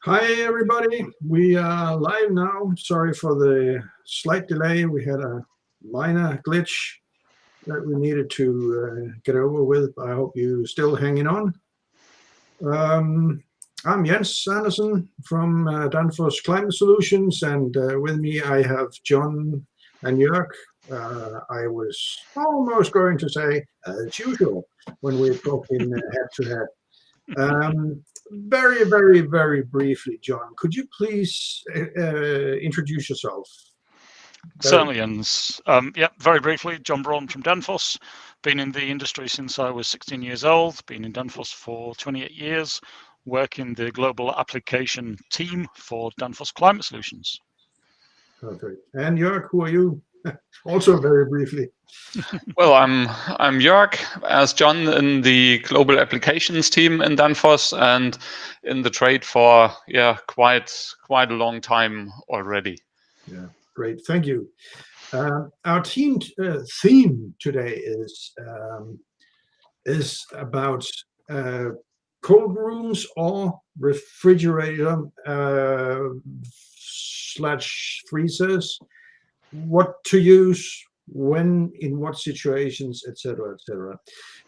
Hi, everybody. We are live now. Sorry for the slight delay. We had a minor glitch that we needed to get over with. I hope you're still hanging on. Um, I'm Jens Andersen from Danfoss Climate Solutions, and with me I have John and Jörg. I was almost going to say, as usual, when we're talking head-to-head. Very, very, very briefly, John, could you please introduce yourself? Very. Certainly, and yeah, very briefly, John Braun from Danfoss. Been in the industry since I was 16 years old. Been in Danfoss for 28 years. Work in the global application team for Danfoss Climate Solutions. Perfect. And Jörg, who are you? Also very briefly. Well, I'm Jörg, as John, in the global applications team in Danfoss and in the trade for quite a long time already. Yeah, great. Thank you. Our team theme today is about cold rooms or refrigerator slash freezers. What to use, when, in what situations, etc., etc.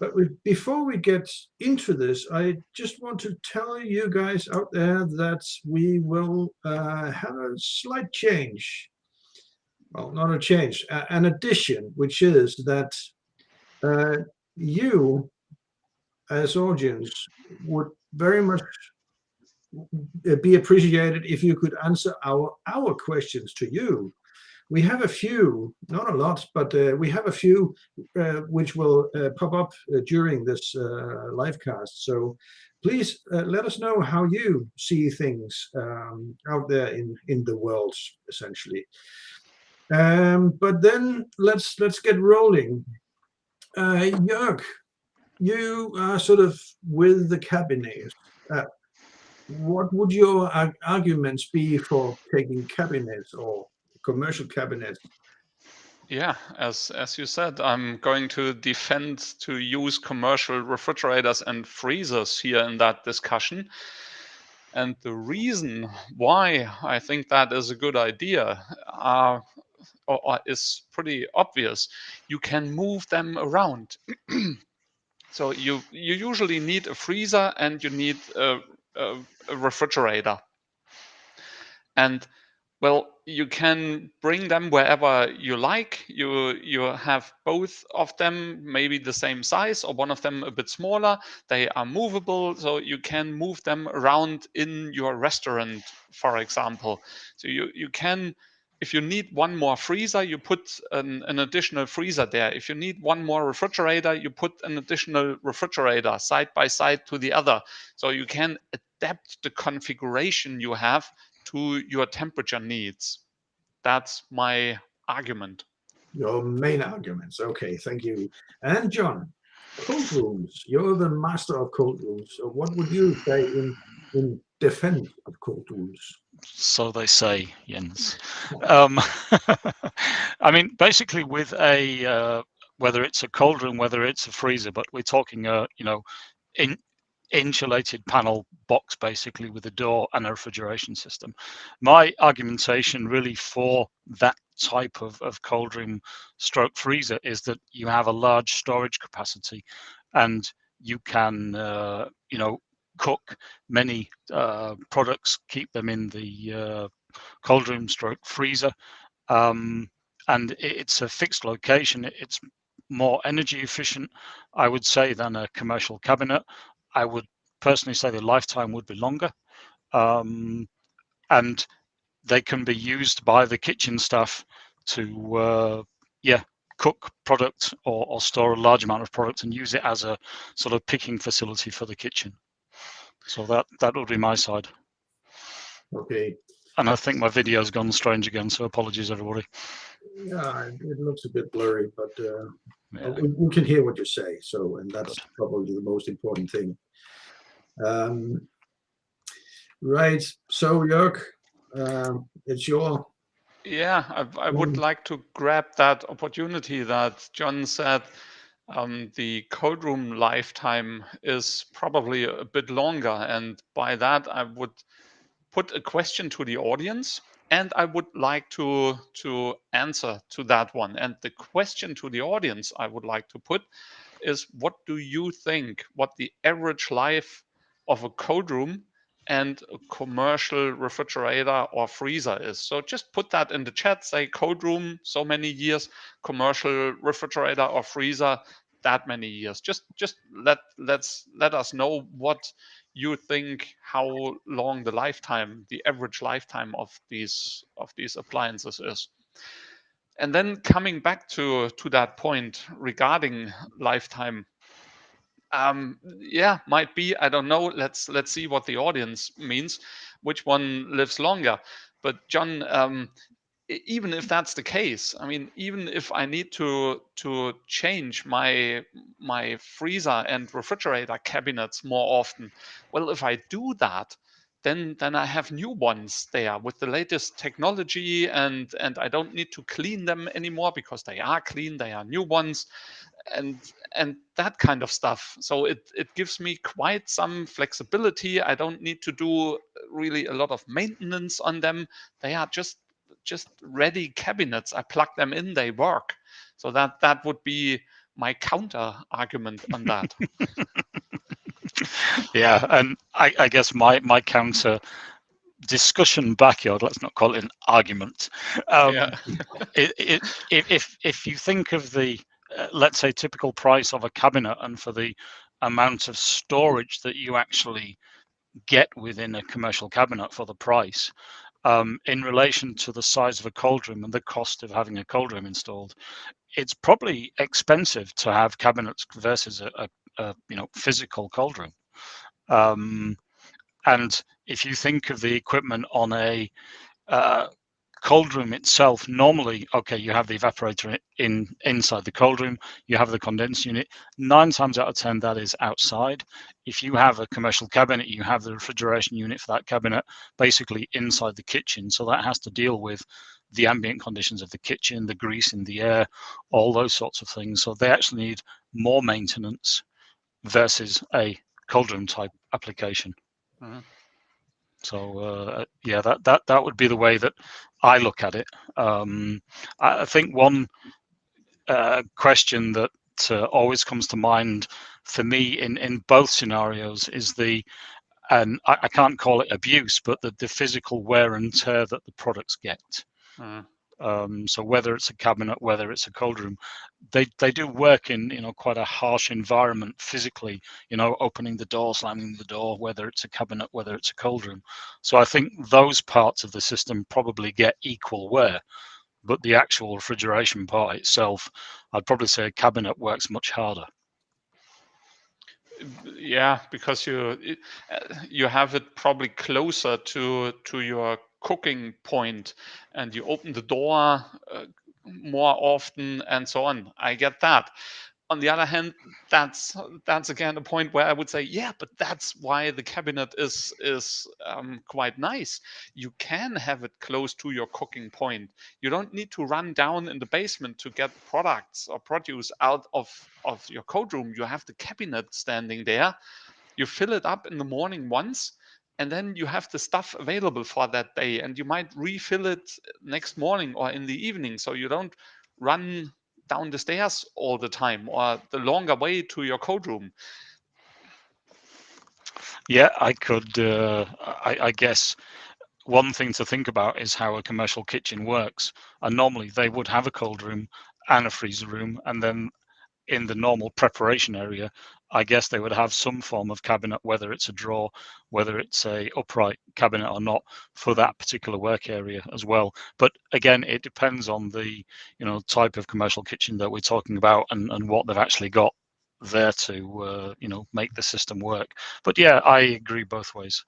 But before we get into this, I just want to tell you guys out there that we will have a slight change. Well, not a change, an addition, which is that you, as audience, would very much be appreciated if you could answer our questions to you. We have a few, not a lot, but we have a few which will pop up during this live cast. So please let us know how you see things out there in the world, essentially. But then let's get rolling. Jörg, you are sort of with the cabinet. What would your arguments be for taking cabinets or commercial cabinets? Yeah, as you said, I'm going to defend to use commercial refrigerators and freezers here in that discussion. And the reason why I think that is a good idea or is pretty obvious. You can move them around. So you usually need a freezer and you need a refrigerator. And well, you can bring them wherever you like. You have both of them maybe the same size or one of them a bit smaller. They are movable, so you can move them around in your restaurant, for example. So you can, if you need one more freezer, you put an additional freezer there. If you need one more refrigerator, you put an additional refrigerator side by side to the other. So you can adapt the configuration you have to your temperature needs. That's my argument. Your main arguments. Okay, thank you. And John, cold rooms. You're the master of cold rooms. So what would you say in defense of cold rooms? So they say, Jens. I mean, basically, with a whether it's a cold room, whether it's a freezer, but we're talking in insulated panel box basically with a door and a refrigeration system. My argumentation really for that type of cold room stroke freezer is that you have a large storage capacity and you can cook many products, keep them in the cold room stroke freezer, and it's a fixed location. It's more energy efficient, I would say, than a commercial cabinet. I would personally say the lifetime would be longer, and they can be used by the kitchen staff to cook product or store a large amount of product and use it as a sort of picking facility for the kitchen. So that would be my side. Okay. And I think my video's gone strange again, so apologies, everybody. Yeah, it looks a bit blurry, but Yeah. we can hear what you say. So, and that's Good. probably the most important thing. Right. So, Jörg, it's your. Yeah, I would like to grab that opportunity that John said. The cold room lifetime is probably a bit longer, and by that I would put a question to the audience, and I would like to answer to that one. And the question to the audience I would like to put is, what do you think what the average life of a cold room and a commercial refrigerator or freezer is? So just put that in the chat, say cold room so many years, commercial refrigerator or freezer that many years. Just let us know what you think, how long the average lifetime of these appliances is. And then coming back to that point regarding lifetime, yeah, might be, I don't know, let's see what the audience means, which one lives longer. But John, even if that's the case, I mean, even if I need to change my freezer and refrigerator cabinets more often, well, if I do that, then I have new ones there with the latest technology, and I don't need to clean them anymore because they are clean, they are new ones, and that kind of stuff. So it gives me quite some flexibility. I don't need to do really a lot of maintenance on them. They are just ready cabinets. I plug them in, they work. So that would be my counter argument on that. Yeah, and I guess my counter discussion backyard, let's not call it an argument. Yeah. If you think of the, let's say, typical price of a cabinet, and for the amount of storage that you actually get within a commercial cabinet for the price, in relation to the size of a cold room and the cost of having a cold room installed, it's probably expensive to have cabinets versus a physical cold room. And if you think of the equipment on a cold room itself, normally, okay, you have the evaporator inside the cold room, you have the condenser unit. 9 times out of 10, that is outside. If you have a commercial cabinet, you have the refrigeration unit for that cabinet basically inside the kitchen. So that has to deal with the ambient conditions of the kitchen, the grease in the air, all those sorts of things. So they actually need more maintenance versus a cold room type application. Mm-hmm. So yeah, that would be the way that I look at it. I think one question that always comes to mind for me in both scenarios is and I can't call it abuse, but the physical wear and tear that the products get. So whether it's a cabinet, whether it's a cold room, they do work in quite a harsh environment physically, opening the door, slamming the door, whether it's a cabinet, whether it's a cold room. So I think those parts of the system probably get equal wear, but the actual refrigeration part itself, I'd probably say a cabinet works much harder. Yeah, because you have it probably closer to your cooking point, and you open the door more often and so on. I get that. On the other hand, that's again a point where I would say, yeah, but that's why the cabinet is quite nice. You can have it close to your cooking point. You don't need to run down in the basement to get products or produce out of your cold room. You have the cabinet standing there. You fill it up in the morning once, and then you have the stuff available for that day, and you might refill it next morning or in the evening, so you don't run down the stairs all the time or the longer way to your cold room. Yeah, I guess one thing to think about is how a commercial kitchen works. And normally they would have a cold room and a freezer room, and then in the normal preparation area, I guess they would have some form of cabinet, whether it's a drawer, whether it's a upright cabinet or not, for that particular work area as well. But again, it depends on the type of commercial kitchen that we're talking about, and what they've actually got there to make the system work. But yeah, I agree both ways.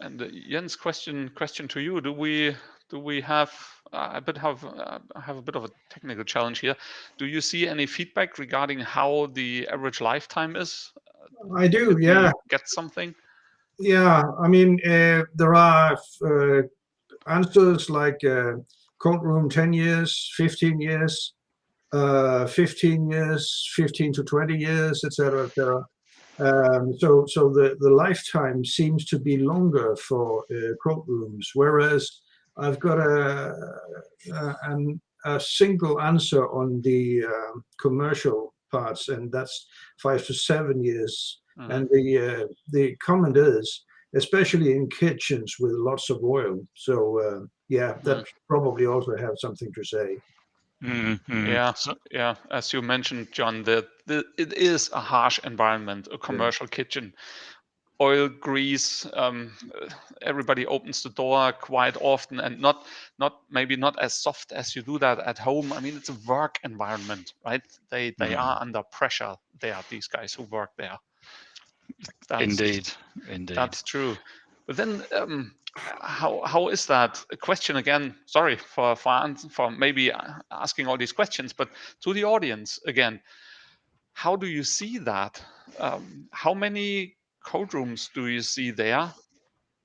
And Jens, question to you: Do we have a bit have a bit of a technical challenge here? Do you see any feedback regarding how the average lifetime is? I do, yeah. Get something? Yeah, I mean, there are answers like cold room 10 years, 15 years, 15 years, 15 to 20 years, etc., etc. So the lifetime seems to be longer for cold rooms, whereas I've got a single answer on the commercial parts, and that's 5 to 7 years. And the comment is, especially in kitchens with lots of oil. So yeah, that probably also have something to say. Yeah, yeah. As you mentioned, John, that it is a harsh environment, a commercial kitchen. Oil, grease. Everybody opens the door quite often, and maybe not as soft as you do that at home. I mean, it's a work environment, right? They are under pressure. They are these guys who work there. Indeed. That's true. But then, how is that? A question again. Sorry for maybe asking all these questions, but to the audience again, how do you see that? How many cold rooms do you see there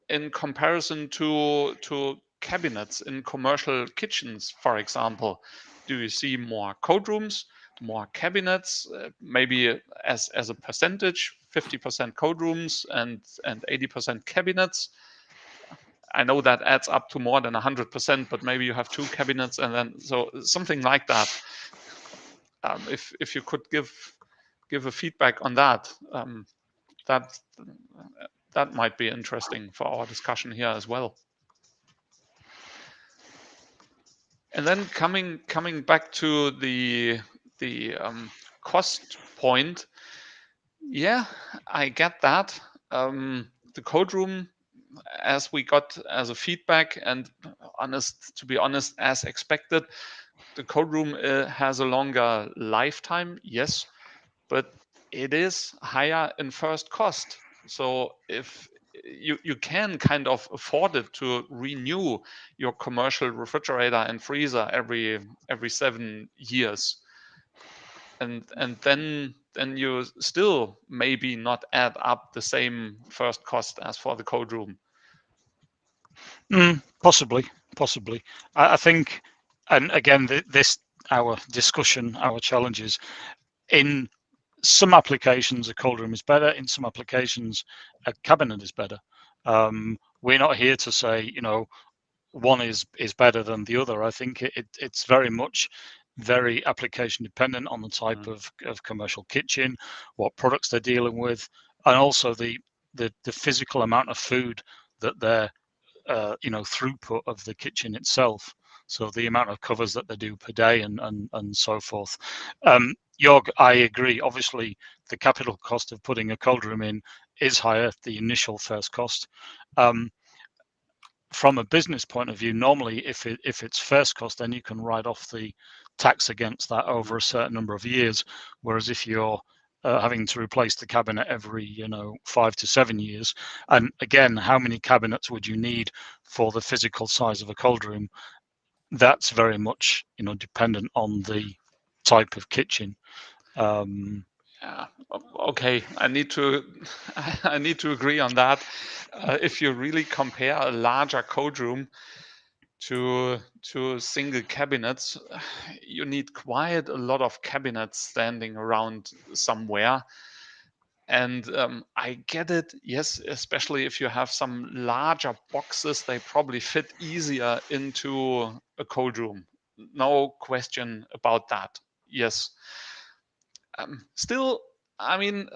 in comparison to cabinets in commercial kitchens, for example? Do you see more cold rooms, more cabinets, maybe as a percentage, 50% cold rooms and 80% cabinets? I know that adds up to more than 100%, but maybe you have 2 cabinets and then so something like that. If you could give a feedback on that, that might be interesting for our discussion here as well. And then coming back to the cost point, yeah, I get that. The code room, as we got as a feedback, and to be honest, as expected, the code room has a longer lifetime, yes, but it is higher in first cost. So if you can kind of afford it to renew your commercial refrigerator and freezer every 7 years, and then you still maybe not add up the same first cost as for the code room. Possibly. I think, and again, our discussion, our challenges, in some applications a cold room is better, in some applications a cabinet is better. We're not here to say one is better than the other. I think it's very much very application dependent on the type of commercial kitchen, what products they're dealing with, and also the physical amount of food that they're throughput of the kitchen itself. So the amount of covers that they do per day and so forth. Jorg, I agree. Obviously, the capital cost of putting a cold room in is higher, the initial first cost. From a business point of view, normally if it's first cost, then you can write off the tax against that over a certain number of years. Whereas if you're having to replace the cabinet every 5 to 7 years, and again, how many cabinets would you need for the physical size of a cold room? That's very much dependent on the type of kitchen. Okay, I need to agree on that. If you really compare a larger code room to single cabinets, you need quite a lot of cabinets standing around somewhere. And I get it, yes, especially if you have some larger boxes, they probably fit easier into a cold room. No question about that. Yes. Still, I mean,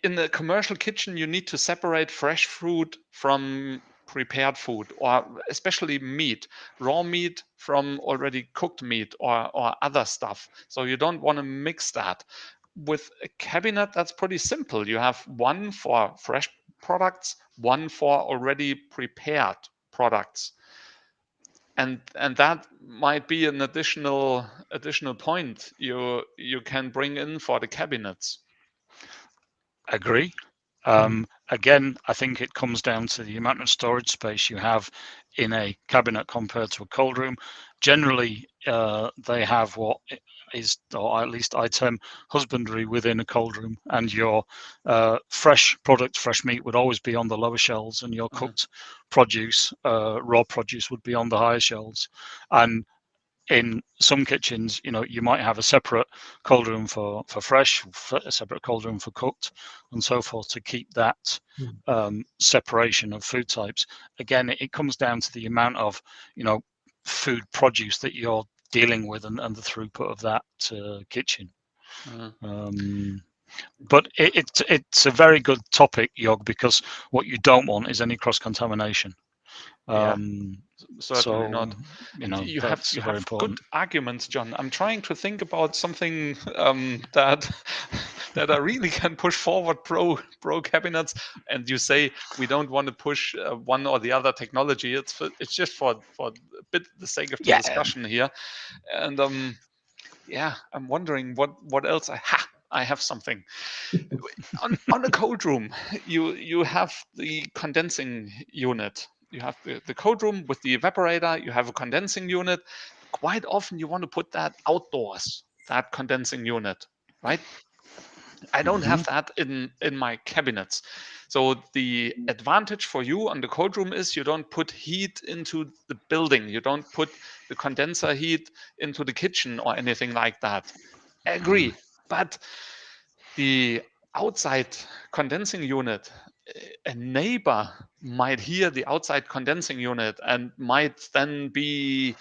in the commercial kitchen, you need to separate fresh food from prepared food, or especially meat, raw meat from already cooked meat or other stuff. So you don't want to mix that. With a cabinet, that's pretty simple. You have one for fresh products, one for already prepared products. And that might be an additional point you can bring in for the cabinets. Agree. Again, I think it comes down to the amount of storage space you have in a cabinet compared to a cold room. Generally, they have what is, or at least I term, husbandry within a cold room, and your fresh product, fresh meat would always be on the lower shelves, and your cooked produce, raw produce, would be on the higher shelves. And in some kitchens, you might have a separate cold room for fresh, a separate cold room for cooked, and so forth, to keep that separation of food types. Again, it comes down to the amount of food produce that you're dealing with, and the throughput of that kitchen. But it's a very good topic, Jorg, because what you don't want is any cross-contamination. Certainly not. You have important. good arguments, John. I'm trying to think about something that I really can push forward pro cabinets. And you say we don't want to push one or the other technology. It's just for a bit the sake of the discussion here. And I'm wondering what else I have something. on a cold room, you have the condensing unit. You have the cold room with the evaporator. You have a condensing unit. Quite often you want to put that outdoors, that condensing unit, right? I don't have that in my cabinets. So the advantage for you on the cold room is you don't put heat into the building. You don't put the condenser heat into the kitchen or anything like that. I agree. But the outside condensing unit, a neighbor might hear the outside condensing unit and might then be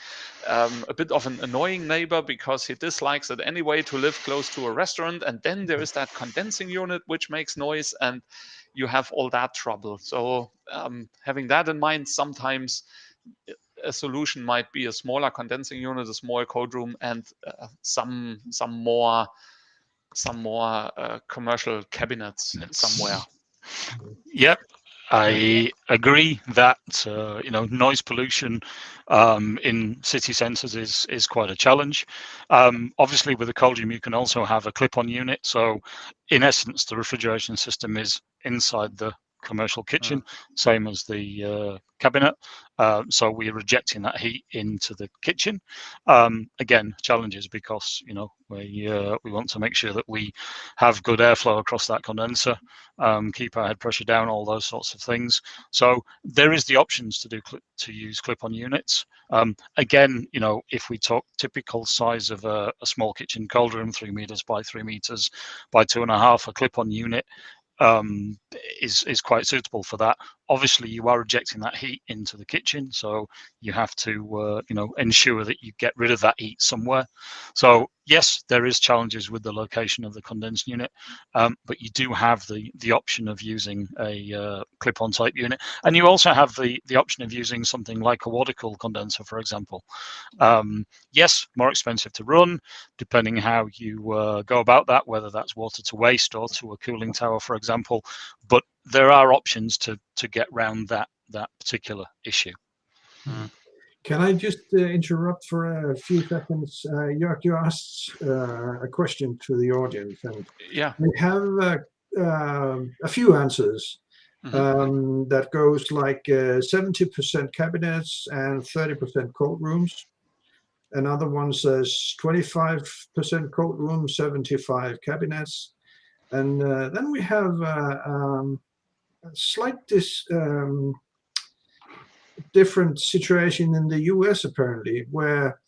a bit of an annoying neighbor because he dislikes it anyway to live close to a restaurant. And then there is that condensing unit which makes noise, and you have all that trouble. So having that in mind, sometimes a solution might be a smaller condensing unit, a small cold room, and some more commercial cabinets somewhere. Yep, I agree that noise pollution in city centres is quite a challenge. Obviously, with a cold room, you can also have a clip-on unit. So, in essence, the refrigeration system is inside the commercial kitchen, same as the cabinet. So we're rejecting that heat into the kitchen. Again, challenges because we want to make sure that we have good airflow across that condenser, keep our head pressure down, all those sorts of things. So there is the options to use clip-on units. Again, if we talk typical size of a small kitchen cold room, 3 meters by 3 meters by 2.5, a clip-on unit is quite suitable for that. Obviously, you are rejecting that heat into the kitchen, so you have to ensure that you get rid of that heat somewhere. So yes, there is challenges with the location of the condensed unit, but you do have the option of using a clip-on type unit, and you also have the option of using something like a water cooled condenser, for example. Yes, more expensive to run, depending how you go about that, whether that's water to waste or to a cooling tower, for example. But there are options to get around that particular issue. Can I just interrupt for a few seconds? Jorg, you asked a question to the audience, and we have a few answers. That goes like 70% cabinets and 30% cold rooms. Another one says 25% cold rooms, 75 cabinets. And then we have a slight different situation in the US, apparently, where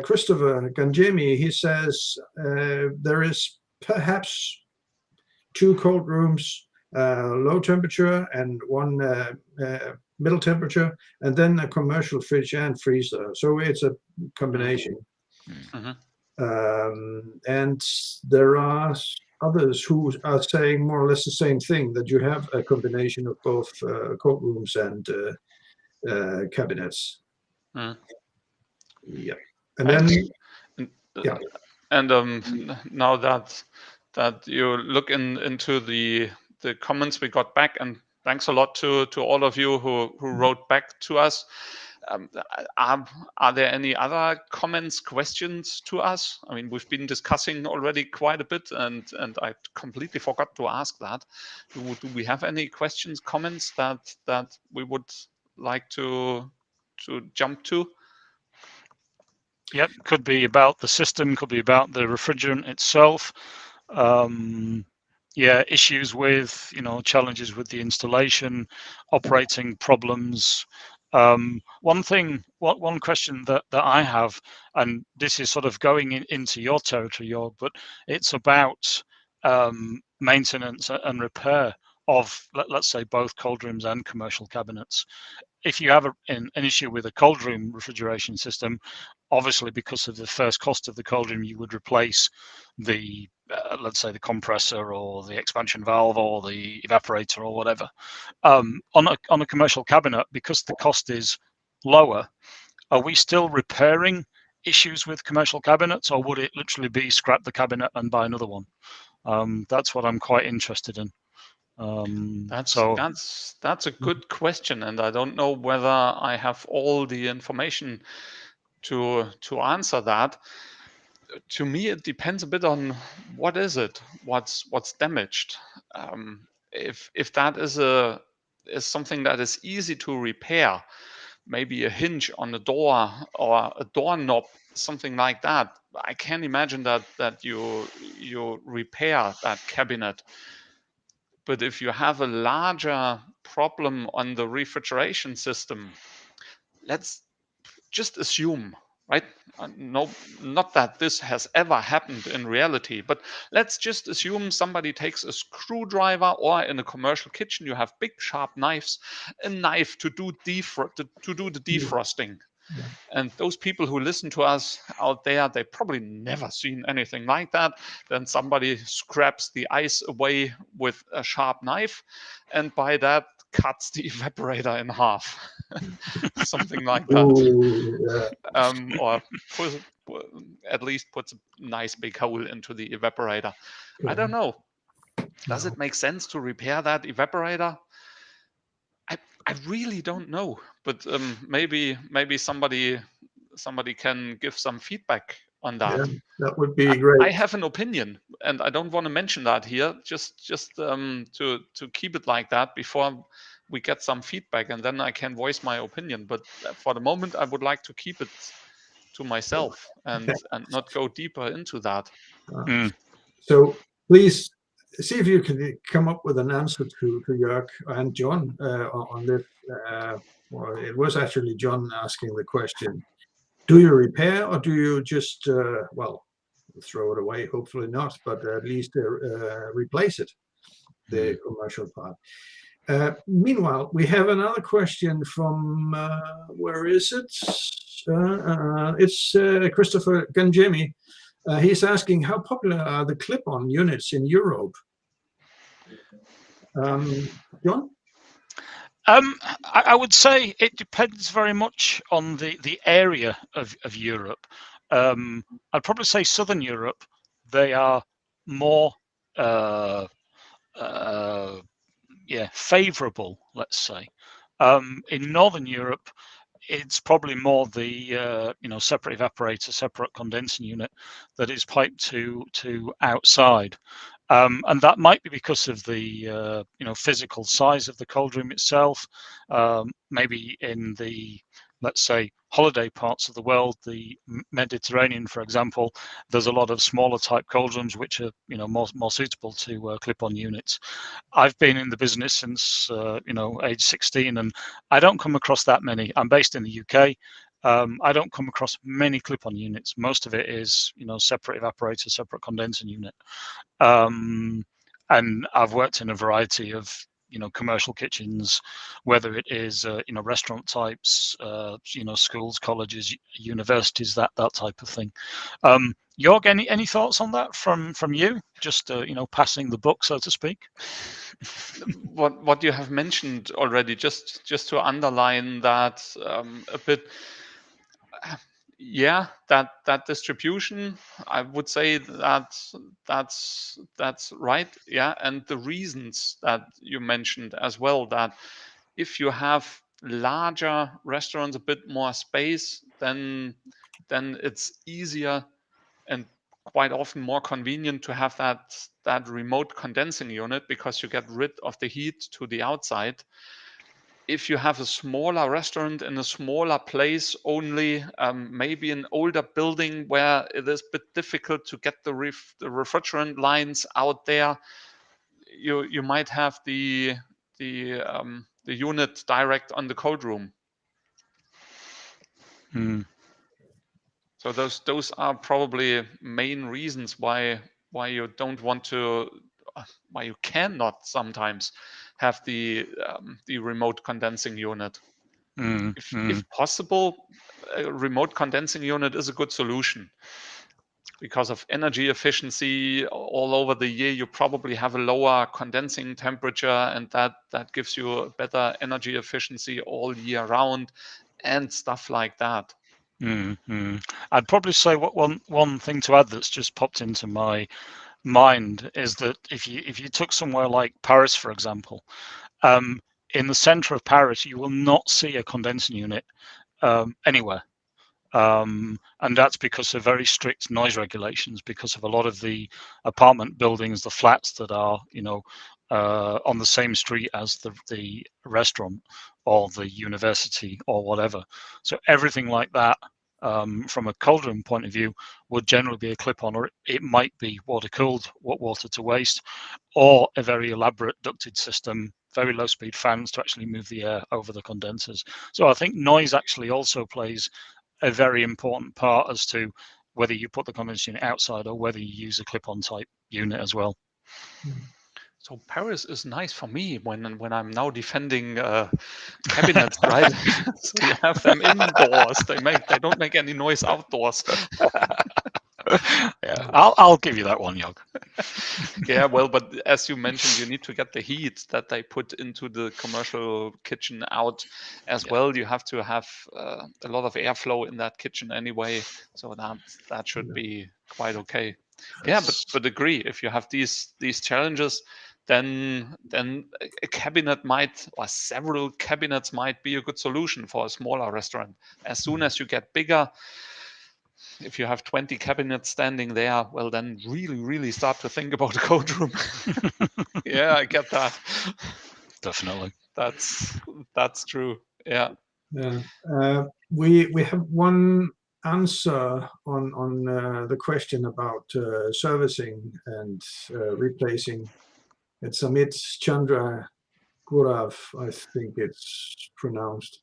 Christopher Ganjemi, he says there is perhaps 2 cold rooms, low temperature, and 1 middle temperature, and then a commercial fridge and freezer. So it's a combination. And there are others who are saying more or less the same thing, that you have a combination of both cold rooms and cabinets. Yeah. And then now that you look into the comments we got back, and thanks a lot to all of you who wrote back to us. Are there any other comments, questions to us? I mean, we've been discussing already quite a bit, and I completely forgot to ask that. Do we have any questions, comments that we would like to jump to? Yep, could be about the system, could be about the refrigerant itself. Issues with, challenges with the installation, operating problems, One question that I have, and this is sort of going into your territory, Jorg, but it's about maintenance and repair of, let's say, both cold rooms and commercial cabinets. If you have an issue with a cold room refrigeration system, obviously because of the first cost of the cold room, you would replace the let's say the compressor or the expansion valve or the evaporator or whatever. On a commercial cabinet, because the cost is lower, are we still repairing issues with commercial cabinets, or would it literally be scrap the cabinet and buy another one? That's what I'm quite interested in. That's a good question, and I don't know whether I have all the information to answer that. To me, it depends a bit on what is it, what's damaged. If that is something that is easy to repair, maybe a hinge on a door or a doorknob, something like that, I can imagine that you repair that cabinet. But if you have a larger problem on the refrigeration system, let's just assume, right? No, not that this has ever happened in reality, but let's just assume somebody takes a screwdriver, or in a commercial kitchen, you have big sharp knives, a knife to do the defrosting. Yeah. And those people who listen to us out there, they probably never seen anything like that. Then somebody scraps the ice away with a sharp knife, and by that cuts the evaporator in half. Something like that. Ooh, yeah. Or at least puts a nice big hole into the evaporator. I don't know. Does it make sense to repair that evaporator? I really don't know, but maybe somebody can give some feedback on that. Yeah, that would be great. I have an opinion, and I don't want to mention that here. Just to keep it like that before we get some feedback, and then I can voice my opinion. But for the moment, I would like to keep it to myself and not go deeper into that. So please see if you can come up with an answer to Jörg and John on this. Well, it was actually John asking the question: do you repair, or do you just well, throw it away? Hopefully not, but at least replace it, the commercial part. Meanwhile, we have another question from where is it? It's Christopher Ganjemi. He's asking, how popular are the clip-on units in Europe? John? I would say it depends very much on the area of Europe. I'd probably say Southern Europe, they are more favourable, let's say. In Northern Europe, it's probably more the separate evaporator, separate condensing unit that is piped to outside. And that might be because of the physical size of the cold room itself. Maybe in the, let's say, holiday parts of the world, the Mediterranean, for example, there's a lot of smaller type cold rooms which are more suitable to clip-on units. I've been in the business since age 16, and I don't come across that many. I'm based in the UK. I don't come across many clip-on units. Most of it is separate evaporator, separate condensing unit. And I've worked in a variety of commercial kitchens, whether it is restaurant types, schools, colleges, universities, that type of thing. Jorg, any thoughts on that from you? Just passing the buck, so to speak. What you have mentioned already, just to underline that a bit. Yeah, that distribution, I would say that's right. Yeah, and the reasons that you mentioned as well, that if you have larger restaurants, a bit more space, then it's easier and quite often more convenient to have that remote condensing unit, because you get rid of the heat to the outside. If you have a smaller restaurant in a smaller place, only maybe an older building where it is a bit difficult to get the refrigerant lines out there, you might have the unit direct on the cold room. So those are probably main reasons why you don't want to, why you cannot sometimes have the remote condensing unit. If possible, a remote condensing unit is a good solution because of energy efficiency. All over the year, you probably have a lower condensing temperature, and that gives you a better energy efficiency all year round, and stuff like that. I'd probably say one thing to add that's just popped into my mind is that if you took somewhere like Paris, for example, in the center of Paris, you will not see a condensing unit anywhere. And that's because of very strict noise regulations, because of a lot of the apartment buildings, the flats that are, on the same street as the restaurant or the university or whatever. So everything like that, from a cold room point of view, would generally be a clip-on, or it might be water-cooled, water to waste, or a very elaborate ducted system, very low-speed fans to actually move the air over the condensers. So I think noise actually also plays a very important part as to whether you put the condenser unit outside or whether you use a clip-on type unit as well. So Paris is nice for me when I'm now defending cabinets, right? So you have them indoors. They don't make any noise outdoors. Yeah, I'll give you that one, Jorg. Yeah, well, but as you mentioned, you need to get the heat that they put into the commercial kitchen out as well. You have to have a lot of airflow in that kitchen anyway, so that should be quite okay. Yeah, but agree, if you have these challenges, then a cabinet might, or several cabinets might be a good solution for a smaller restaurant. As soon as you get bigger, if you have 20 cabinets standing there, well, then really start to think about a cold room. Yeah, I get that. Definitely. That's true. Yeah. We have one answer on the question about servicing and replacing. It's Amit Chandra Gurav, I think it's pronounced.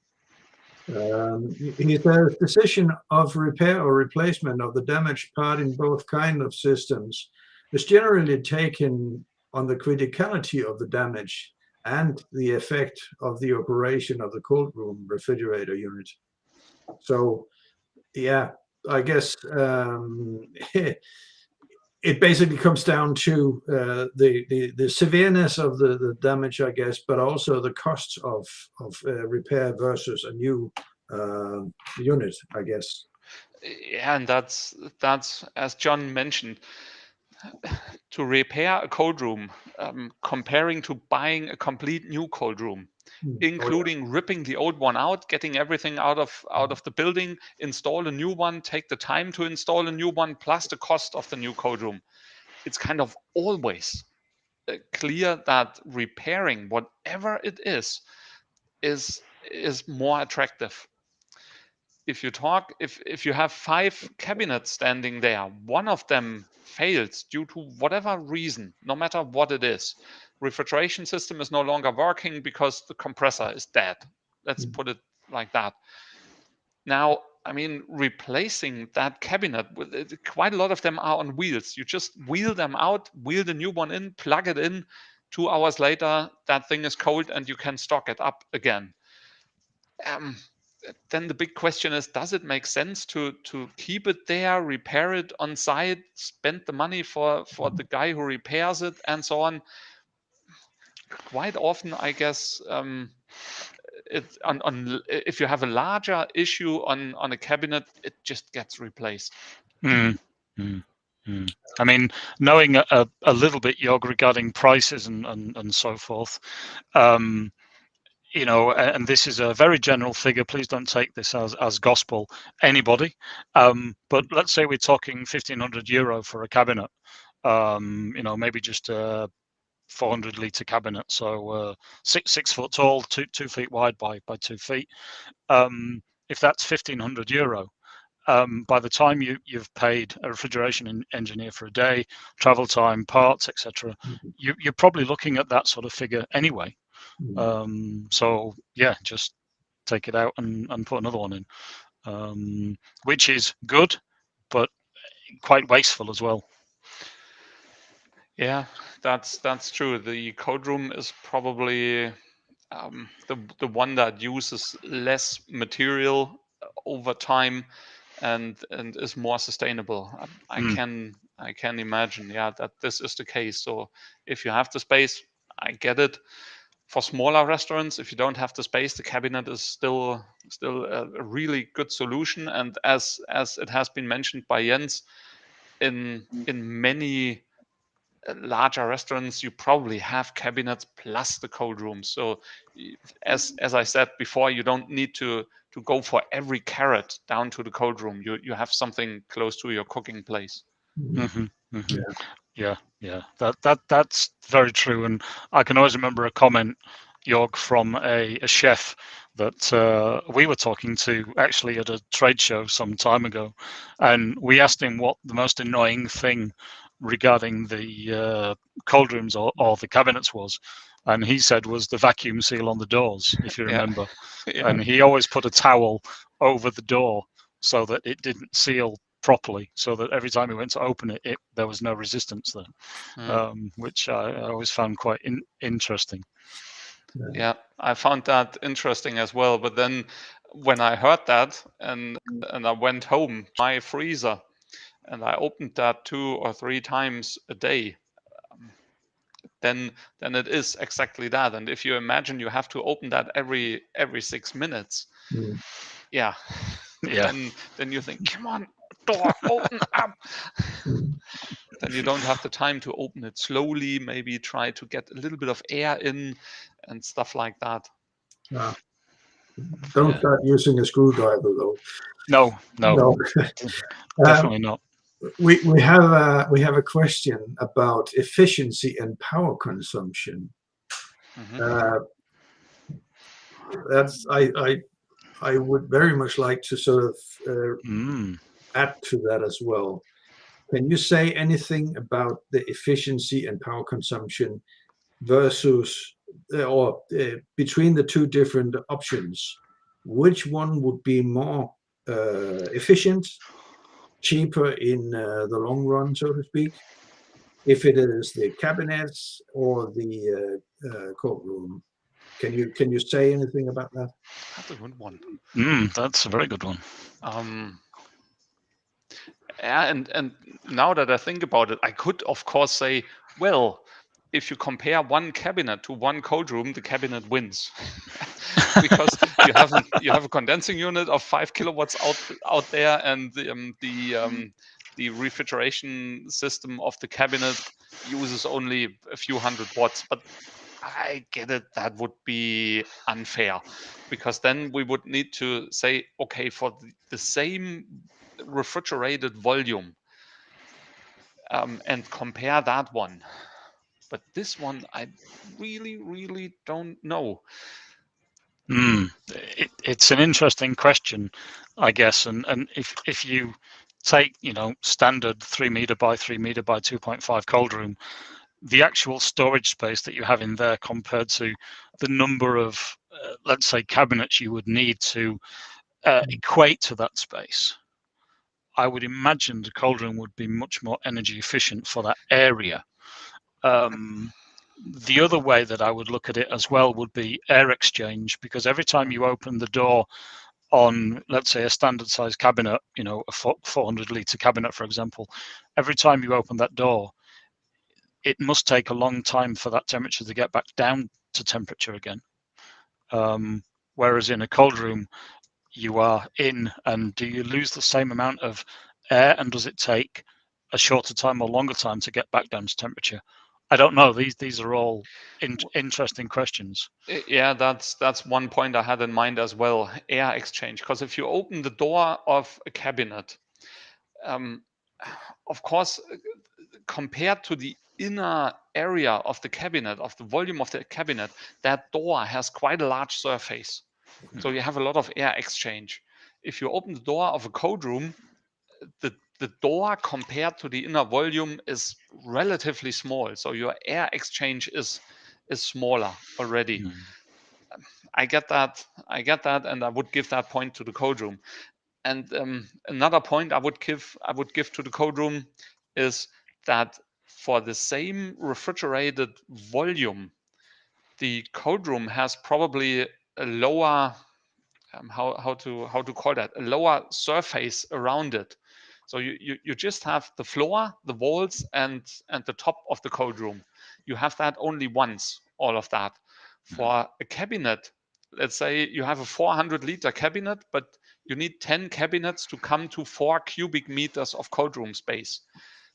He says decision of repair or replacement of the damaged part in both kind of systems is generally taken on the criticality of the damage and the effect of the operation of the cold room refrigerator unit. So, yeah, I guess it basically comes down to the severeness of the damage, I guess, but also the costs of repair versus a new unit, I guess. Yeah, and that's as John mentioned, to repair a cold room, comparing to buying a complete new cold room, including ripping the old one out, getting everything out of the building, install a new one, take the time to install a new one, plus the cost of the new cold room. It's kind of always clear that repairing whatever it is more attractive. If you have 5 cabinets standing there, one of them fails due to whatever reason, no matter what it is, refrigeration system is no longer working because the compressor is dead. Let's put it like that. Now, I mean, replacing that cabinet, quite a lot of them are on wheels. You just wheel them out, wheel the new one in, plug it in. 2 hours later, that thing is cold and you can stock it up again. Then the big question is, does it make sense to keep it there, repair it on site, spend the money for the guy who repairs it, and so on? Quite often, I guess, if you have a larger issue on a cabinet, it just gets replaced. I mean, knowing a little bit, Jorg, regarding prices and so forth, and this is a very general figure. Please don't take this as gospel, anybody. But let's say we're talking €1,500 for a cabinet. Maybe just a 400-litre cabinet, so 6 foot tall, 2 feet wide by 2 feet. If that's €1,500, by the time you've paid a refrigeration engineer for a day, travel time, parts, etc., you're probably looking at that sort of figure anyway. So yeah, just take it out and put another one in. which is good, but quite wasteful as well. Yeah, that's true. The code room is probably the one that uses less material over time and is more sustainable. I can imagine, yeah, that this is the case. So if you have the space, I get it. For smaller restaurants, if you don't have the space, the cabinet is still a really good solution. And as it has been mentioned by Jens, in many larger restaurants, you probably have cabinets plus the cold room. So as I said before, you don't need to go for every carrot down to the cold room. You have something close to your cooking place. Yeah. That's very true. And I can always remember a comment, Jorg, from a chef that we were talking to actually at a trade show some time ago, and we asked him what the most annoying thing regarding the cold rooms or the cabinets was, and he said was the vacuum seal on the doors, if you remember. Yeah. And he always put a towel over the door so that it didn't seal properly, so that every time he went to open it, there was no resistance there, which I always found quite interesting. Yeah, I found that interesting as well. But then when I heard that and I went home to my freezer and I opened that 2 or 3 times a day, then it is exactly that. And if you imagine you have to open that every 6 minutes, yeah, then you think, come on, door, open up. Then you don't have the time to open it slowly, maybe try to get a little bit of air in and stuff like that. Don't start using a screwdriver though. No, definitely not. We have a question about efficiency and power consumption. That's I would very much like to sort of add to that as well. Can you say anything about the efficiency and power consumption versus or between the two different options? Which one would be more efficient, cheaper in the long run, so to speak? If it is the cabinets or the cold room, can you say anything about that? That's a good one. That's a very good one. Yeah, and now that I think about it, I could of course say, well, if you compare one cabinet to one cold room, the cabinet wins. Because you have a condensing unit of 5 kilowatts out there, and the refrigeration system of the cabinet uses only a few hundred watts. But I get it, that would be unfair, because then we would need to say, okay, for the same refrigerated volume, and compare that one. But this one, I really don't know. It's an interesting question, I guess. And if you take, standard 3 meter by 3 meter by 2.5 cold room, the actual storage space that you have in there compared to the number of, let's say, cabinets you would need to equate to that space, I would imagine the cold room would be much more energy efficient for that area. The other way that I would look at it as well would be air exchange, because every time you open the door on, let's say, a standard size cabinet, a 400 litre cabinet, for example, every time you open that door, it must take a long time for that temperature to get back down to temperature again. Whereas in a cold room, you are in, and do you lose the same amount of air, and does it take a shorter time or longer time to get back down to temperature? I don't know. These are all interesting questions. Yeah, that's one point I had in mind as well, air exchange. Because if you open the door of a cabinet, of course, compared to the inner area of the cabinet, of the volume of the cabinet, that door has quite a large surface. So you have a lot of air exchange. If you open the door of a cold room, the door compared to the inner volume is relatively small. So your air exchange is smaller already. I get that, and I would give that point to the cold room. Another point I would give to the cold room is that for the same refrigerated volume, the cold room has probably a lower how to call that, a lower surface around it. So you just have the floor, the walls, and the top of the cold room. You have that only once, all of that. For a cabinet, let's say you have a 400-liter cabinet, but you need 10 cabinets to come to 4 cubic meters of cold room space.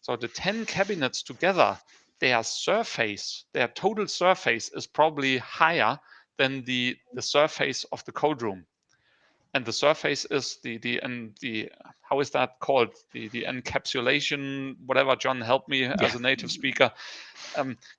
So the 10 cabinets together, their total surface is probably higher than the surface of the cold room. And the surface is the how is that called, the encapsulation, whatever. John, help me as a native speaker.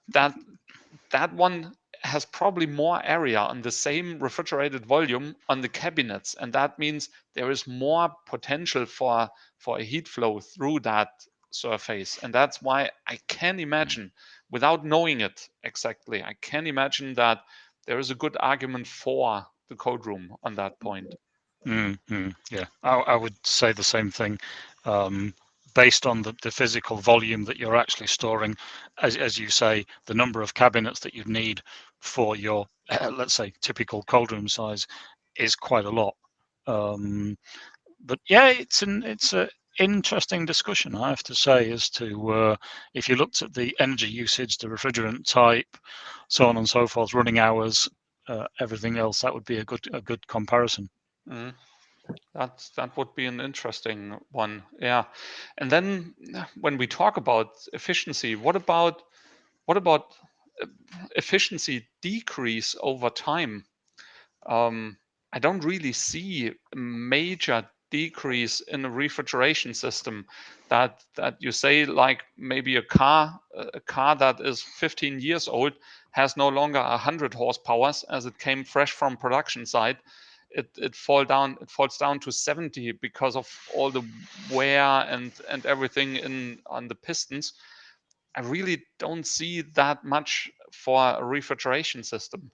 That one has probably more area on the same refrigerated volume on the cabinets, and that means there is more potential for a heat flow through that surface. And that's why I can imagine, without knowing it exactly, I can imagine that there is a good argument for the cold room on that point. Yeah, I would say the same thing. Based on the physical volume that you're actually storing, as you say, the number of cabinets that you'd need for your, let's say, typical cold room size is quite a lot. But yeah, it's a interesting discussion, I have to say, as to if you looked at the energy usage, the refrigerant type, so on and so forth, running hours, everything else, that would be a good comparison. Mm. That would be an interesting one. Yeah. And then when we talk about efficiency, what about efficiency decrease over time? I don't really see a major decrease in a refrigeration system that you say, like maybe a car that is 15 years old has no longer 100 horsepower as it came fresh from production side. It falls down to 70 because of all the wear and everything on the pistons. I really don't see that much for a refrigeration system.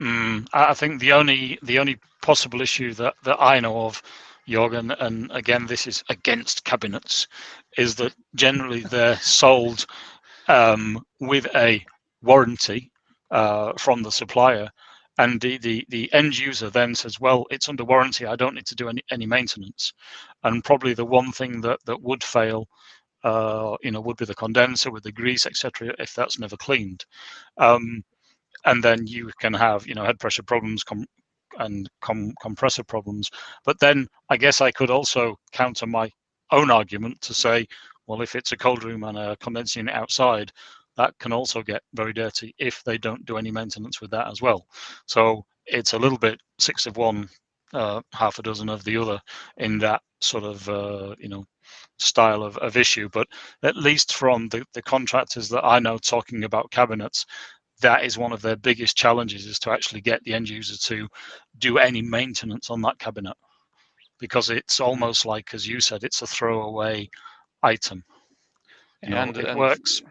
I think the only possible issue that I know of, Jorgen, and again this is against cabinets, is that generally they're sold with a warranty from the supplier, and the end user then says, well, it's under warranty, I don't need to do any maintenance. And probably the one thing that would fail would be the condenser with the grease, etc., if that's never cleaned. And then you can have head pressure problems and compressor problems. But then I guess I could also counter my own argument to say, well, if it's a cold room and a condensing unit outside, that can also get very dirty if they don't do any maintenance with that as well. So it's a little bit 6 of one, half a dozen of the other in that sort of style of issue. But at least from the contractors that I know talking about cabinets, that is one of their biggest challenges, is to actually get the end user to do any maintenance on that cabinet, because it's almost like, as you said, it's a throwaway item. And it works.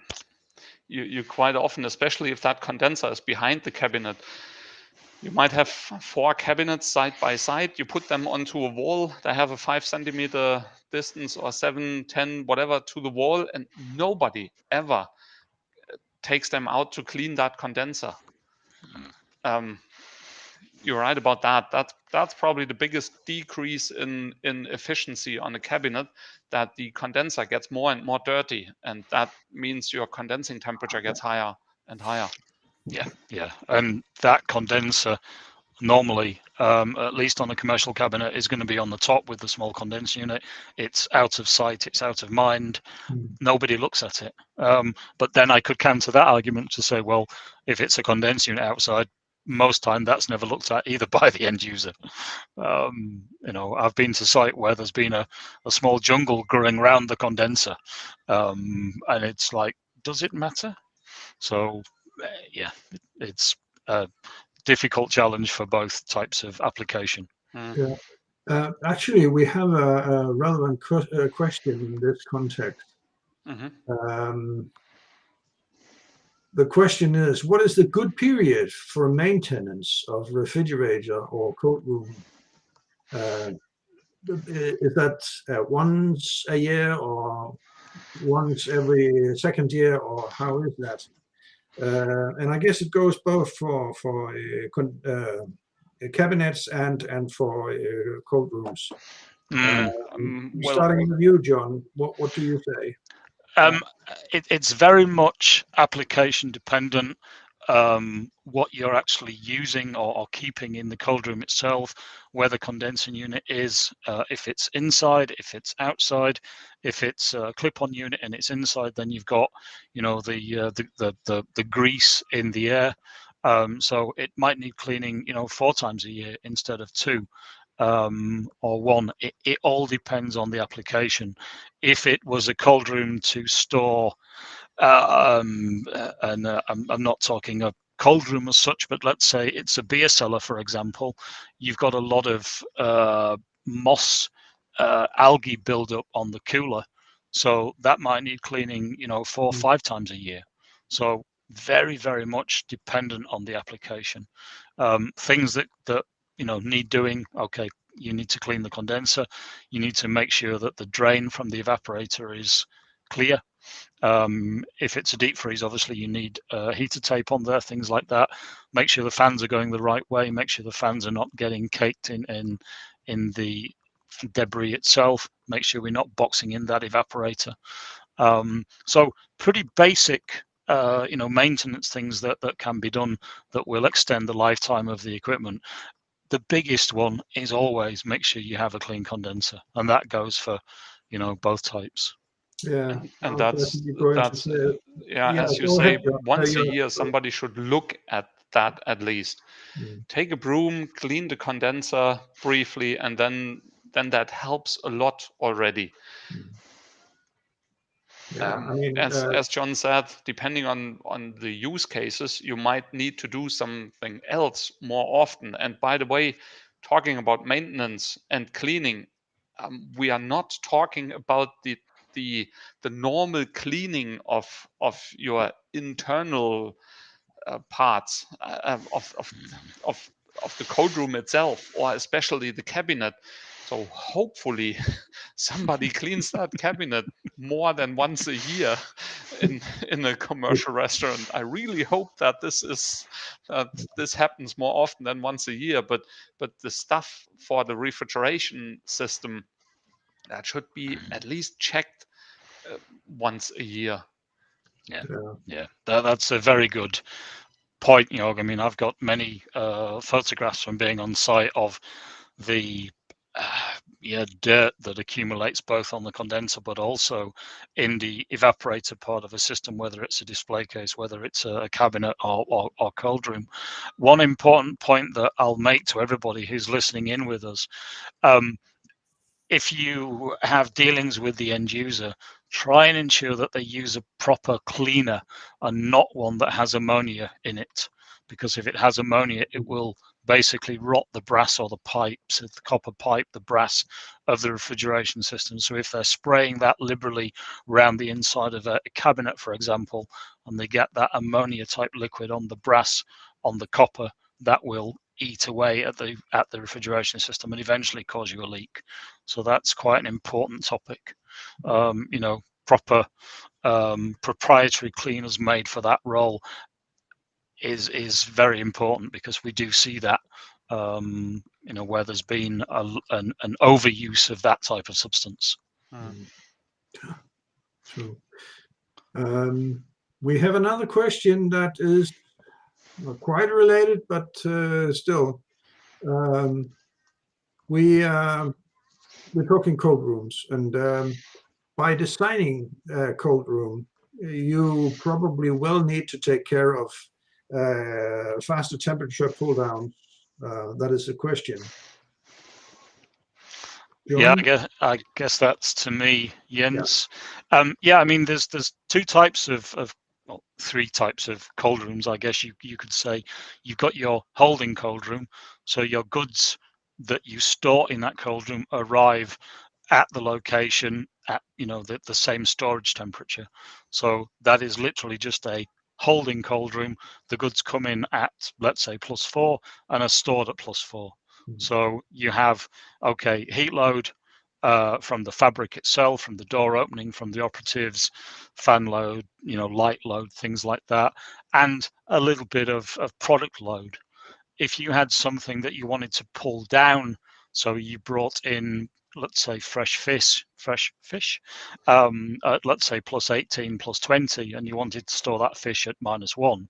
You quite often, especially if that condenser is behind the cabinet, you might have 4 cabinets side by side. You put them onto a wall. They have a 5 centimeter distance or 7, 10, whatever to the wall, and nobody ever takes them out to clean that condenser. You're right about that. That's probably the biggest decrease in efficiency on a cabinet, that the condenser gets more and more dirty, and that means your condensing temperature gets higher and higher. Yeah, and that condenser normally, at least on a commercial cabinet, is going to be on the top with the small condenser unit. It's out of sight, it's out of mind. Nobody looks at it. But then I could counter that argument to say, well, if it's a condenser unit outside, most time that's never looked at either by the end user. I've been to site where there's been a small jungle growing around the condenser, and it's like, does it matter? So yeah, it's a difficult challenge for both types of application. Yeah. Actually, we have a relevant question in this context. The question is, what is the good period for maintenance of refrigerator or cold room is that once a year or once every second year, or how is that? And I guess it goes both for cabinets and for cold rooms. Well, Starting with you, John, what do you say? It's very much application dependent. What you're actually using or keeping in the cold room itself, where the condensing unit is, if it's inside, if it's outside, if it's a clip-on unit and it's inside, then you've got, you know, the grease in the air. So it might need cleaning, you know, 4 times a year instead of 2. Or 1. It all depends on the application. If it was a cold room to store, and I'm not talking a cold room as such, but let's say it's a beer cellar, for example, you've got a lot of moss, algae buildup on the cooler, so that might need cleaning, you know, 4 or 5 times a year. So very, very much dependent on the application. Things that you know need doing. Okay, you need to clean the condenser. You need to make sure that the drain from the evaporator is clear. If it's a deep freeze, obviously you need heater tape on there, things like that. Make sure the fans are going the right way. Make sure the fans are not getting caked in the debris itself. Make sure we're not boxing in that evaporator. So pretty basic, you know, maintenance things that can be done that will extend the lifetime of the equipment. The biggest one is always make sure you have a clean condenser, and that goes for, you know, both types. Yeah, and that's yeah, as you go say, ahead, John. once a year somebody should look at that at least. Take a broom, clean the condenser briefly, and then that helps a lot already. Yeah, I mean, as John said, depending on the use cases, you might need to do something else more often. And by the way, talking about maintenance and cleaning, we are not talking about the normal cleaning of your internal parts of the cold room itself, or especially the cabinet. So hopefully somebody cleans that cabinet more than once a year in a commercial restaurant. I really hope that this happens more often than once a year. But the stuff for the refrigeration system, that should be at least checked once a year. Yeah, that's a very good point, Jorg. I mean, I've got many photographs from being on site of the dirt that accumulates both on the condenser but also in the evaporator part of a system, whether it's a display case, whether it's a cabinet or cold room. One important point that I'll make to everybody who's listening in with us, if you have dealings with the end user, try and ensure that they use a proper cleaner and not one that has ammonia in it. Because if it has ammonia, it will basically rot the brass or the pipes, the copper pipe, the brass of the refrigeration system. So if they're spraying that liberally around the inside of a cabinet, for example, and they get that ammonia type liquid on the brass, on the copper, that will eat away at the refrigeration system and eventually cause you a leak. So that's quite an important topic. You know, proper proprietary cleaners made for that role is very important, because we do see that you know, where there's been an overuse of that type of substance. True. We have another question that is not quite related, but still. We're talking cold rooms, and by designing a cold room, you probably will need to take care of faster temperature pull down. That is the question. Yeah, John? I guess that's to me, Jens. Yeah, I mean, there's 2 types of well, 3 types of cold rooms, I guess you could say. You've got your holding cold room, so your goods that you store in that cold room arrive at the location at, you know, the same storage temperature. So that is literally just a holding cold room. The goods come in at, let's say, +4 and are stored at +4. So you have, okay, heat load from the fabric itself, from the door opening, from the operatives, fan load, light load, things like that, and a little bit of product load. If you had something that you wanted to pull down, so you brought in, let's say, fresh fish, let's say plus 18, plus 20, and you wanted to store that fish at -1,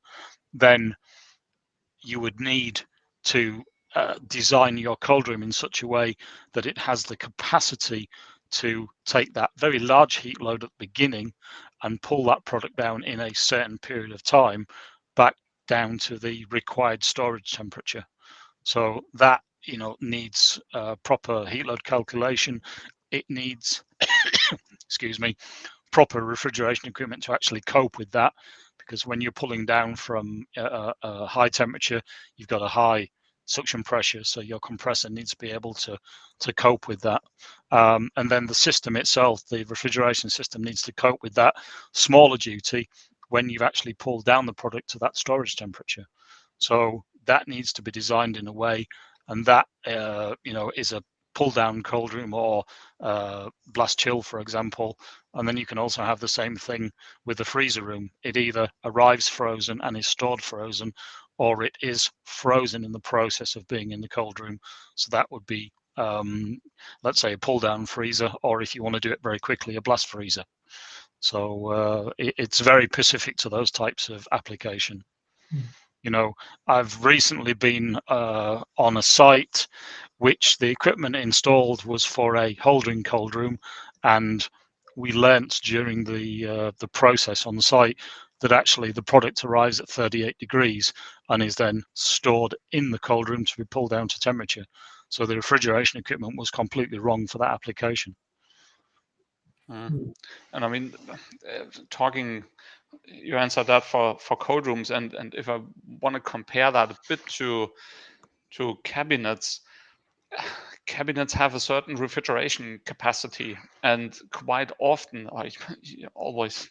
then you would need to design your cold room in such a way that it has the capacity to take that very large heat load at the beginning and pull that product down in a certain period of time back down to the required storage temperature. So that needs proper heat load calculation. It needs, excuse me, proper refrigeration equipment to actually cope with that, because when you're pulling down from a high temperature, you've got a high suction pressure, so your compressor needs to be able to cope with that. And then the system itself, the refrigeration system, needs to cope with that smaller duty when you've actually pulled down the product to that storage temperature. So that needs to be designed in a way, and that is a pull down cold room or blast chill, for example. And then you can also have the same thing with the freezer room. It either arrives frozen and is stored frozen, or it is frozen in the process of being in the cold room. So that would be, let's say, a pull down freezer, or if you want to do it very quickly, a blast freezer. So it's very specific to those types of application. I've recently been on a site which the equipment installed was for a holding cold room, and we learnt during the process on the site that actually the product arrives at 38 degrees and is then stored in the cold room to be pulled down to temperature. So the refrigeration equipment was completely wrong for that application. And I mean, you answered that for cold rooms, and if I want to compare that a bit to cabinets, cabinets have a certain refrigeration capacity, and quite often, always,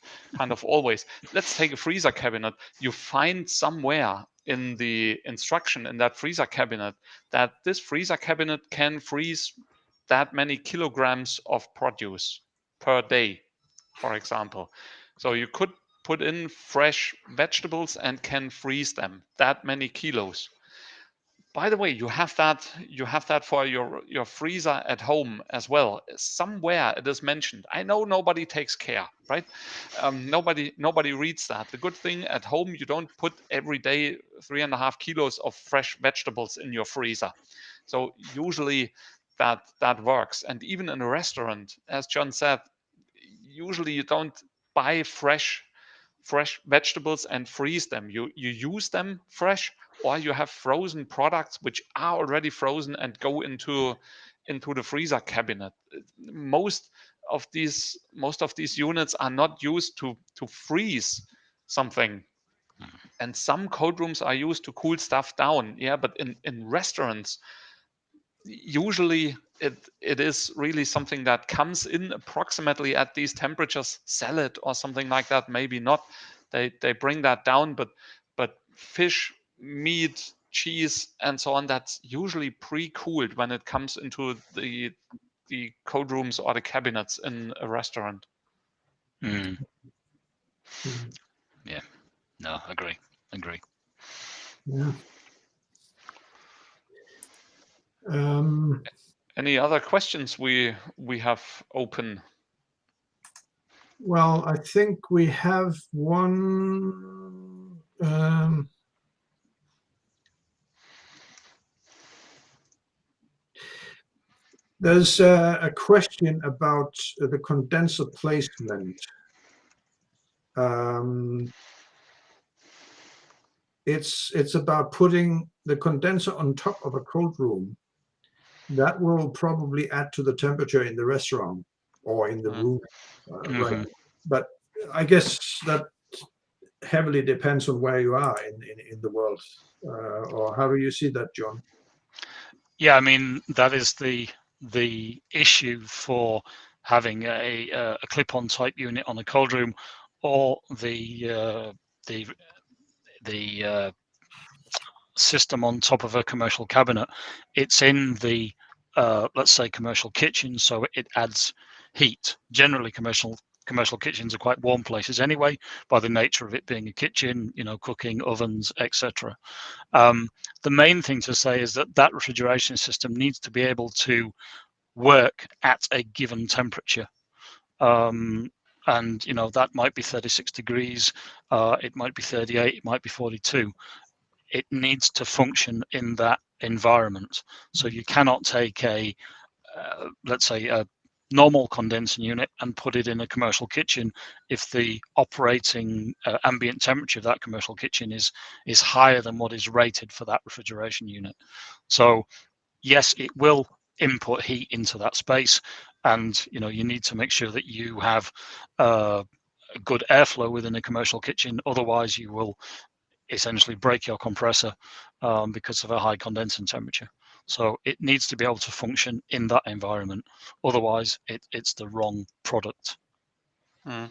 let's take a freezer cabinet. You find somewhere in the instruction in that freezer cabinet that this freezer cabinet can freeze that many kilograms of produce per day, for example. So you could put in fresh vegetables and can freeze them that many kilos. By the way, you have that for your freezer at home as well. Somewhere it is mentioned. I know nobody takes care, right? Nobody reads that. The good thing at home, you don't put every day 3.5 kilos of fresh vegetables in your freezer. So usually that works. And even in a restaurant, as John said, usually you don't buy fresh vegetables and freeze them. You use them fresh, or you have frozen products which are already frozen and go into the freezer cabinet. Most of these units are not used to freeze something, and some cold rooms are used to cool stuff down. Yeah, but in restaurants, usually it is really something that comes in approximately at these temperatures. Salad or something like that, maybe not. They bring that down, but fish, meat, cheese, and so on, that's usually pre-cooled when it comes into the cold rooms or the cabinets in a restaurant. Yeah, no, agree. Yeah. Any other questions we have open? Well, I think we have one. There's a question about the condenser placement. It's about putting the condenser on top of a cold room. That will probably add to the temperature in the restaurant or in the room, right? But I guess that heavily depends on where you are in the world. Or how do you see that, John? Yeah, I mean, that is the issue for having a clip-on type unit on a cold room, or the system on top of a commercial cabinet. It's in the let's say commercial kitchen, so it adds heat. Generally, commercial kitchens are quite warm places anyway, by the nature of it being a kitchen, cooking, ovens, etc. The main thing to say is that refrigeration system needs to be able to work at a given temperature. And that might be 36 degrees, it might be 38, it might be 42. It needs to function in that environment. So you cannot take let's say a normal condensing unit and put it in a commercial kitchen if the operating ambient temperature of that commercial kitchen is higher than what is rated for that refrigeration unit. So yes, it will input heat into that space, and you need to make sure that you have a good airflow within a commercial kitchen. Otherwise, you will essentially break your compressor because of a high condensing temperature. So it needs to be able to function in that environment. Otherwise, it's the wrong product. Mm.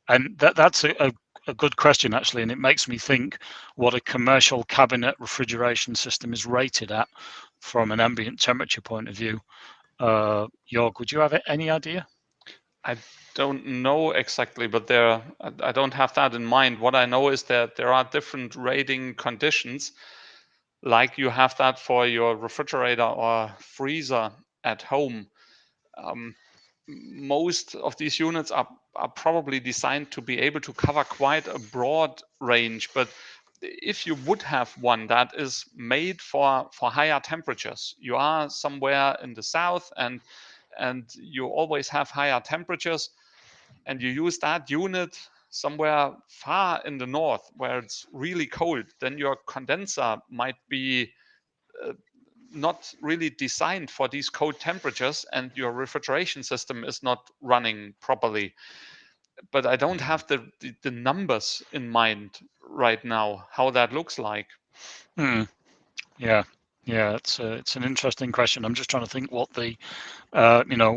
And that's a good question, actually, and it makes me think what a commercial cabinet refrigeration system is rated at from an ambient temperature point of view. Jorg, would you have any idea? I don't know exactly, but I don't have that in mind. What I know is that there are different rating conditions, like you have that for your refrigerator or freezer at home. Most of these units are probably designed to be able to cover quite a broad range, but if you would have one that is made for higher temperatures, you are somewhere in the south and you always have higher temperatures, and you use that unit somewhere far in the north where it's really cold, then your condenser might be not really designed for these cold temperatures, and your refrigeration system is not running properly. But I don't have the numbers in mind right now, how that looks like. Yeah, it's an interesting question. I'm just trying to think what the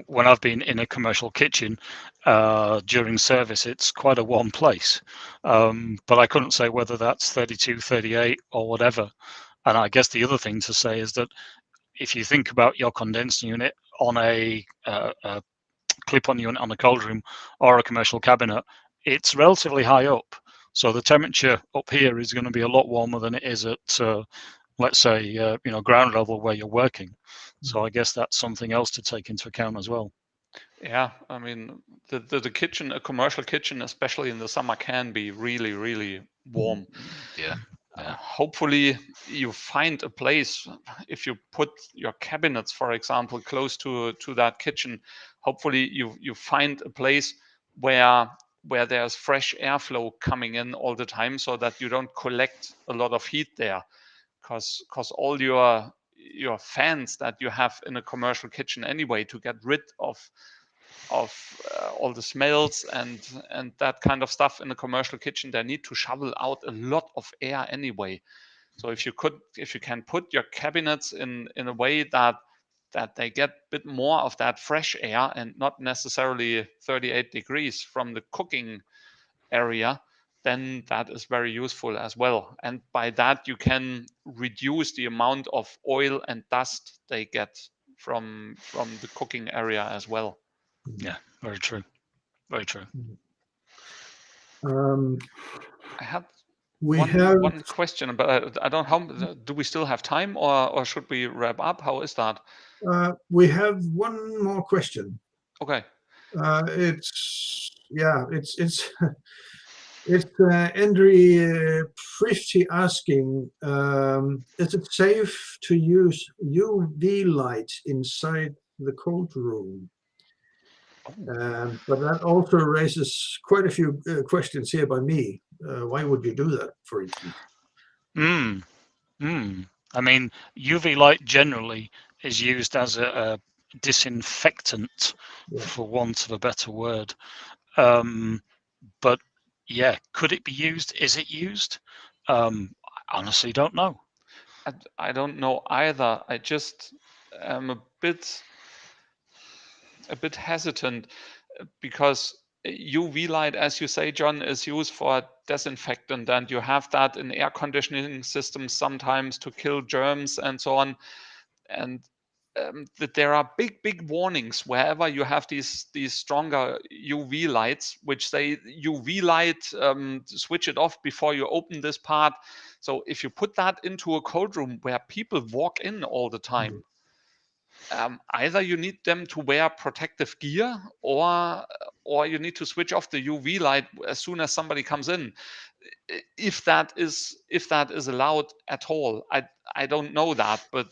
when I've been in a commercial kitchen during service, it's quite a warm place, but I couldn't say whether that's 32, 38 or whatever. And I guess the other thing to say is that if you think about your condensing unit on a clip-on unit on a cold room or a commercial cabinet, it's relatively high up. So the temperature up here is going to be a lot warmer than it is at, let's say, ground level where you're working. So I guess that's something else to take into account as well. Yeah, I mean, the kitchen, a commercial kitchen, especially in the summer, can be really, really warm. Yeah. Hopefully you find a place, if you put your cabinets, for example, close to that kitchen, hopefully you find a place where there's fresh airflow coming in all the time, so that you don't collect a lot of heat there, because all your fans that you have in a commercial kitchen anyway, to get rid of all the smells and that kind of stuff in a commercial kitchen, they need to shovel out a lot of air anyway. So if you can put your cabinets in a way that they get a bit more of that fresh air and not necessarily 38 degrees from the cooking area, then that is very useful as well. And by that, you can reduce the amount of oil and dust they get from the cooking area as well. Yeah, very true. Very true. I had We one have one question, but I don't. How do we still have time, or should we wrap up? How is that? we have one more question. Okay. It's it's Andrew Prifty asking, is it safe to use UV light inside the cold room? But that also raises quite a few questions here by me. Why would you do that, for instance? I mean, UV light generally is used as a disinfectant, for want of a better word. But yeah, could it be used? Is it used? I honestly don't know. I don't know either. I just am a bit hesitant, because UV light, as you say, John, is used for disinfectant, and you have that in air conditioning systems sometimes to kill germs and so on. And that there are big warnings wherever you have these stronger UV lights, which say UV light, switch it off before you open this part. So if you put that into a cold room where people walk in all the time, either you need them to wear protective gear, or you need to switch off the UV light as soon as somebody comes in. If that is allowed at all, I don't know that, but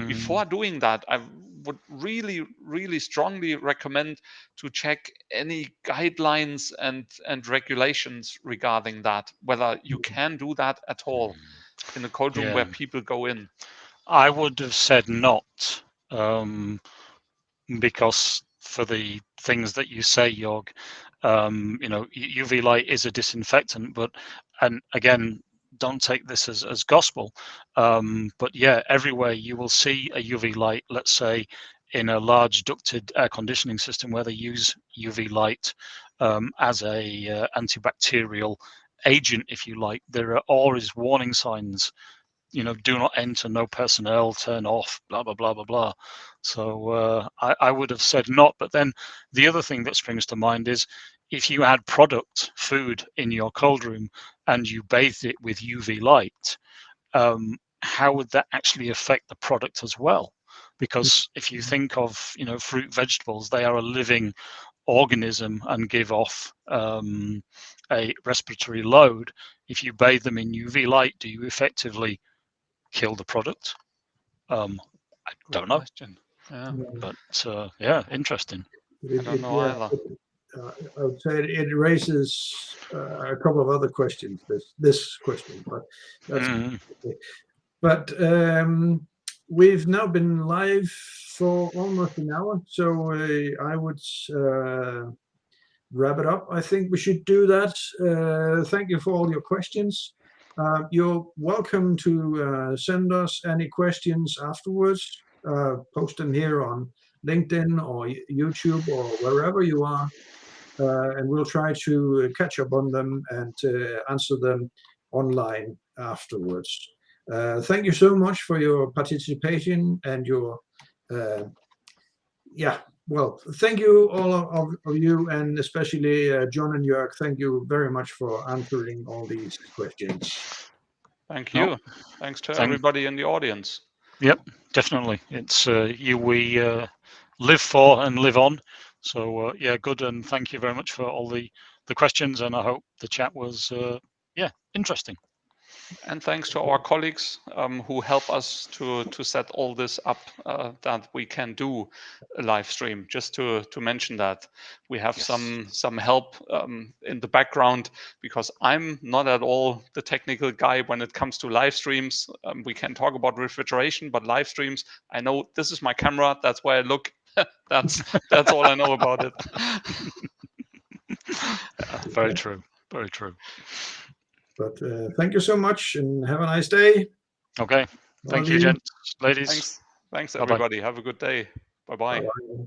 before doing that, I would really strongly recommend to check any guidelines and regulations regarding that, whether you can do that at all in a cold room where people go in. I would have said not, because for the things that you say, Jorg, UV light is a disinfectant, and again, don't take this as gospel, but yeah, everywhere you will see a UV light, let's say in a large ducted air conditioning system where they use UV light as a antibacterial agent, if you like, there are always warning signs, do not enter, no personnel, turn off, blah, blah, blah, blah, blah. So I would have said not. But then the other thing that springs to mind is if you had food in your cold room and you bathed it with UV light, how would that actually affect the product as well? Because if you think of, fruit, vegetables, they are a living organism and give off a respiratory load. If you bathe them in UV light, do you effectively kill the product? I don't know. Question. Yeah. But interesting. I don't know either. I would say it raises a couple of other questions. This question, but that's but we've now been live for almost an hour, so I would wrap it up. I think we should do that. Thank you for all your questions. You're welcome to send us any questions afterwards. Post them here on LinkedIn or YouTube or wherever you are, and we'll try to catch up on them and answer them online afterwards. Thank you so much for your participation and your well, thank you all of you, and especially John and Jorg. Thank you very much for answering all these questions. Thank you. Thanks to everybody in the audience. Yep, definitely. It's we live for and live on. So good, and thank you very much for all the questions, and I hope the chat was interesting. And thanks to our colleagues who help us to set all this up, that we can do a live stream. Just to mention that we have some help in the background, because I'm not at all the technical guy when it comes to live streams. We can talk about refrigeration, but live streams, I know this is my camera, that's where I look. that's all I know about it. Very true. Very true. But thank you so much, and have a nice day. Okay. Thank you, gents, ladies. Thanks everybody. Have a good day. Bye-bye. Bye-bye.